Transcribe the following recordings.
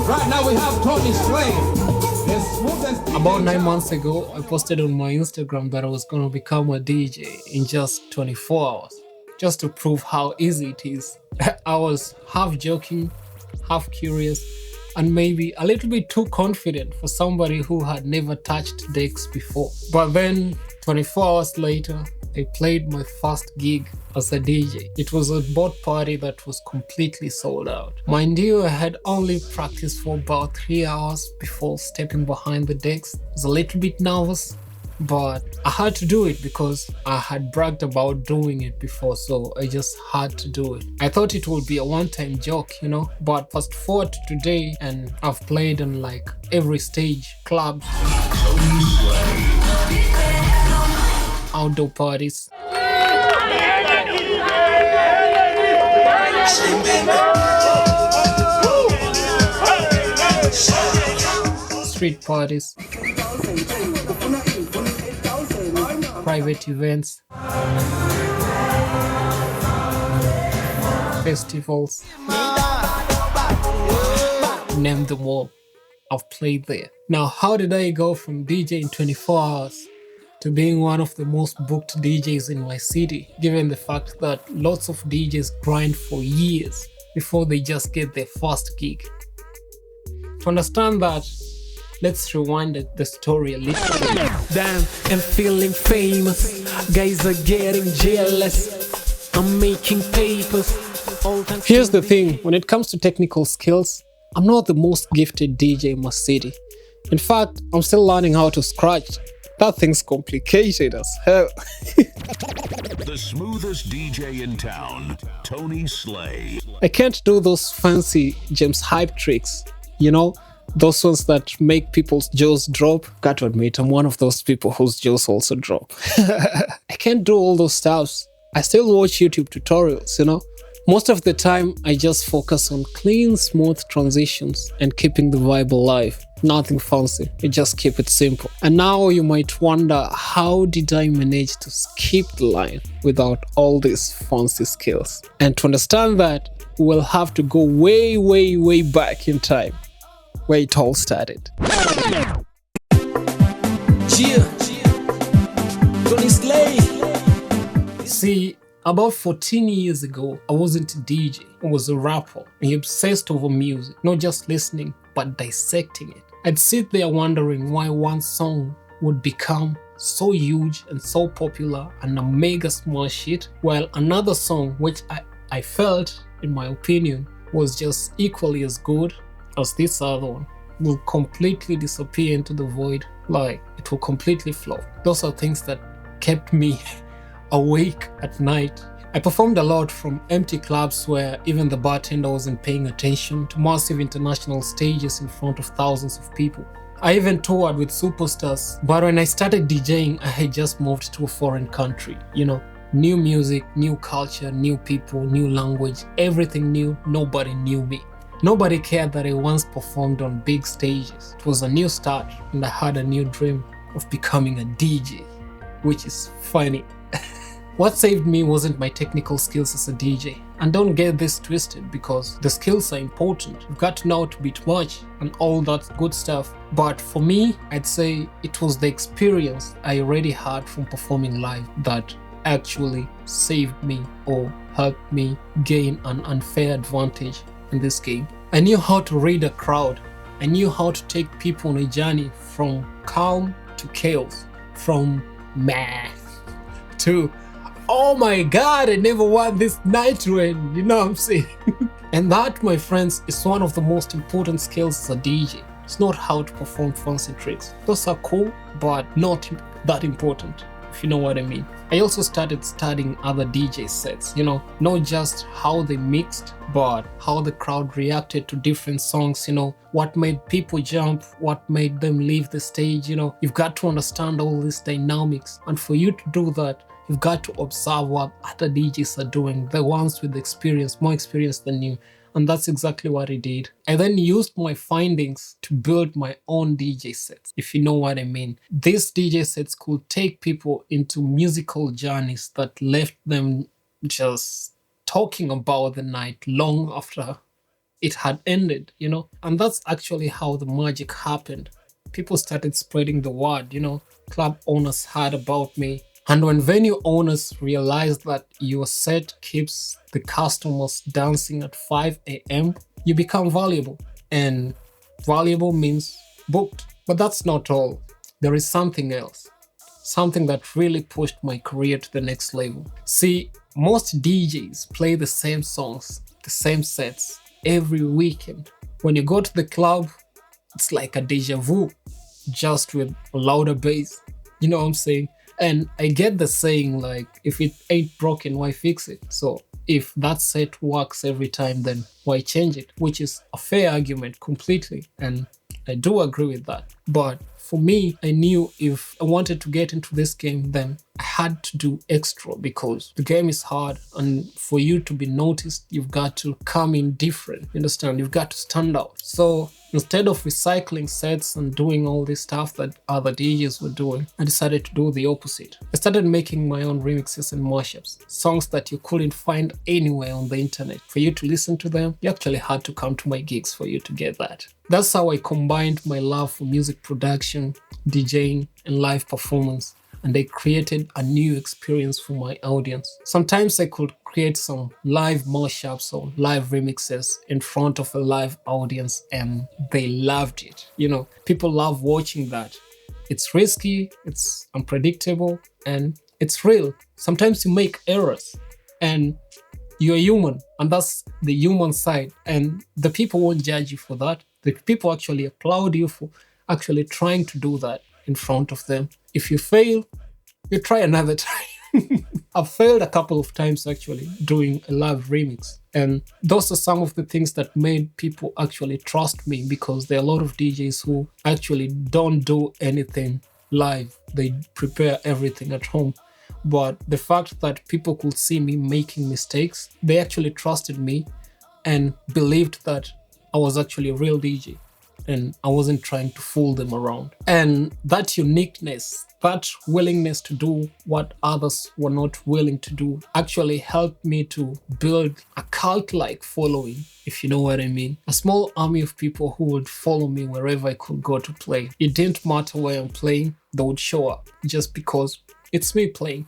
Right now we have Tony Slay. The smoothest DJ. About 9 months ago, I posted on my Instagram that I was gonna become a DJ in just 24 hours, just to prove how easy it is. I was half joking, half curious, and maybe a little bit too confident for somebody who had never touched decks before. But then, 24 hours later, I played my first gig as a DJ. It was a boat party that was completely sold out. Mind you, I had only practiced for about 3 hours before stepping behind the decks. I was a little bit nervous, but I had to do it because I had bragged about doing it before, so I just had to do it. I thought it would be a one-time joke, but fast forward to today and I've played on like every stage, clubs, outdoor parties, street parties, private events, festivals, name them all. I've played there. Now, how did I go from DJ in 24 hours to being one of the most booked DJs in my city, given the fact that lots of DJs grind for years before they just get their first gig? To understand that, let's rewind the story a little bit. Damn, I'm feeling famous. Guys are getting jealous. I'm making papers. Here's the thing, when it comes to technical skills, I'm not the most gifted DJ in my city. In fact, I'm still learning how to scratch. That thing's complicated as hell. The smoothest DJ in town, Tony Slay. I can't do those fancy James hype tricks, those ones that make people's jaws drop. Got to admit, I'm one of those people whose jaws also drop. I can't do all those stuffs. I still watch YouTube tutorials, Most of the time, I just focus on clean, smooth transitions and keeping the vibe alive. Nothing fancy, I just keep it simple. And now you might wonder, how did I manage to skip the line without all these fancy skills? And to understand that, we'll have to go way, way, way back in time, where it all started. Tony Slay. See, about 14 years ago, I wasn't a DJ, I was a rapper. I obsessed over music, not just listening, but dissecting it. I'd sit there wondering why one song would become so huge and so popular and a mega smash hit, while another song, which I felt, in my opinion, was just equally as good as this other one, will completely disappear into the void, like it will completely flop. Those are things that kept me awake at night. I performed a lot, from empty clubs where even the bartender wasn't paying attention to massive international stages in front of thousands of people. I even toured with superstars, but when I started DJing, I had just moved to a foreign country, New music, new culture, new people, new language, everything new, nobody knew me. Nobody cared that I once performed on big stages. It was a new start, and I had a new dream of becoming a DJ, which is funny. What saved me wasn't my technical skills as a DJ. And don't get this twisted, because the skills are important. You've got to know how to beat much and all that good stuff. But for me, I'd say it was the experience I already had from performing live that actually saved me or helped me gain an unfair advantage in this game. I knew how to read a crowd. I knew how to take people on a journey from calm to chaos, from meh to, oh my god, I never want this night to end, you know what I'm saying? And that, my friends, is one of the most important skills as a DJ. It's not how to perform fancy tricks. Those are cool, but not that important, if you know what I mean. I also started studying other DJ sets, not just how they mixed, but how the crowd reacted to different songs, what made people jump, what made them leave the stage, You've got to understand all these dynamics. And for you to do that, you've got to observe what other DJs are doing, the ones with experience, more experience than you. And that's exactly what I did. I then used my findings to build my own DJ sets, if you know what I mean. These DJ sets could take people into musical journeys that left them just talking about the night long after it had ended, And that's actually how the magic happened. People started spreading the word, Club owners heard about me. And when venue owners realized that your set keeps the customers dancing at 5 a.m., you become valuable. And valuable means booked. But that's not all. There is something else. Something that really pushed my career to the next level. See, most DJs play the same songs, the same sets every weekend. When you go to the club, it's like a deja vu, just with a louder bass. You know what I'm saying? And I get the saying, like, if it ain't broken, why fix it? So if that set works every time, then why change it? Which is a fair argument completely. And I do agree with that. But for me, I knew if I wanted to get into this game, then I had to do extra because the game is hard. And for you to be noticed, you've got to come in different. You understand? You've got to stand out. So instead of recycling sets and doing all this stuff that other DJs were doing, I decided to do the opposite. I started making my own remixes and mashups, songs that you couldn't find anywhere on the internet. For you to listen to them, you actually had to come to my gigs for you to get that. That's how I combined my love for music production, DJing, and live performance, and I created a new experience for my audience. Sometimes I could create some live mashups or live remixes in front of a live audience, and they loved it. People love watching that. It's risky, it's unpredictable, and it's real. Sometimes you make errors, and you're human, and that's the human side, and the people won't judge you for that. The people actually applaud you for actually trying to do that in front of them. If you fail, you try another time. I've failed a couple of times actually doing a live remix. And those are some of the things that made people actually trust me, because there are a lot of DJs who actually don't do anything live. They prepare everything at home. But the fact that people could see me making mistakes, they actually trusted me and believed that I was actually a real DJ and I wasn't trying to fool them around. And that uniqueness, that willingness to do what others were not willing to do, actually helped me to build a cult-like following, if you know what I mean. A small army of people who would follow me wherever I could go to play. It didn't matter where I'm playing, they would show up just because it's me playing.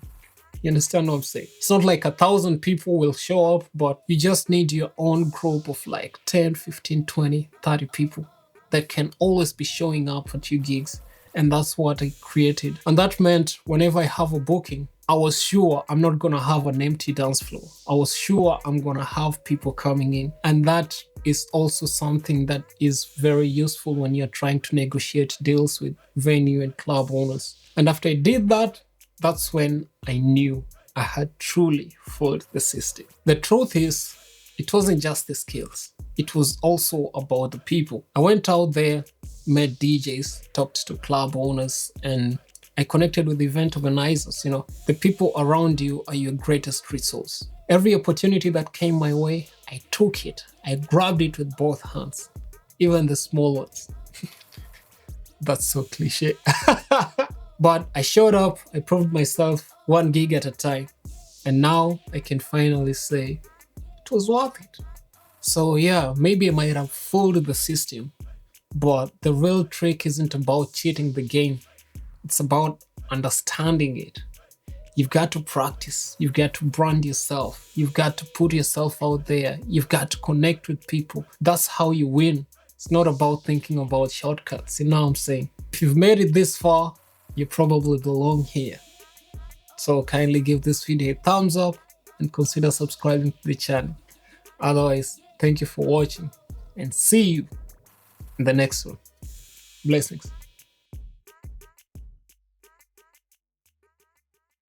You understand what I'm saying? It's not like 1,000 people will show up, but you just need your own group of like 10, 15, 20, 30 people that can always be showing up at your gigs. And that's what I created. And that meant whenever I have a booking, I was sure I'm not going to have an empty dance floor. I was sure I'm going to have people coming in. And that is also something that is very useful when you're trying to negotiate deals with venue and club owners. And after I did that, that's when I knew I had truly fooled the system. The truth is, it wasn't just the skills. It was also about the people. I went out there, met DJs, talked to club owners, and I connected with event organizers. The people around you are your greatest resource. Every opportunity that came my way, I took it. I grabbed it with both hands, even the small ones. That's so cliche. But I showed up, I proved myself one gig at a time. And now I can finally say it was worth it. So yeah, maybe I might have fooled the system, but the real trick isn't about cheating the game. It's about understanding it. You've got to practice. You've got to brand yourself. You've got to put yourself out there. You've got to connect with people. That's how you win. It's not about thinking about shortcuts. You know what I'm saying? If you've made it this far, you probably belong here. So kindly give this video a thumbs up and consider subscribing to the channel. Otherwise, thank you for watching and see you in the next one. Blessings.